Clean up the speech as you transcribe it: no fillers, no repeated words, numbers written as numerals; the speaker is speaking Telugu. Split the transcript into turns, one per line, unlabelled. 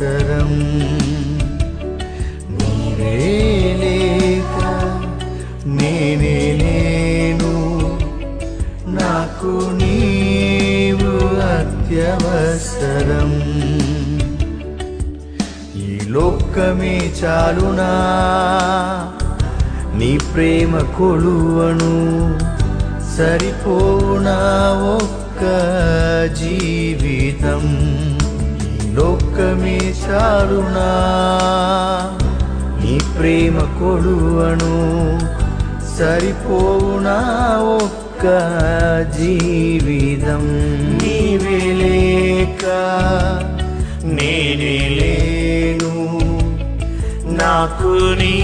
అత్యవసరం. నీవే లేక నేనే లేను, నాకు నీవు అత్యవసరం. ఈ లోకమే చాలునా నీ ప్రేమ కొలువను, సరిపోనా ఒక్క జీవితం. ఈ లోకమే చాలునా నీ ప్రేమ కొలువను, సరిపోనా ఒక్క జీవితం. నీవే లేక నేనే లేను, నాకు నీ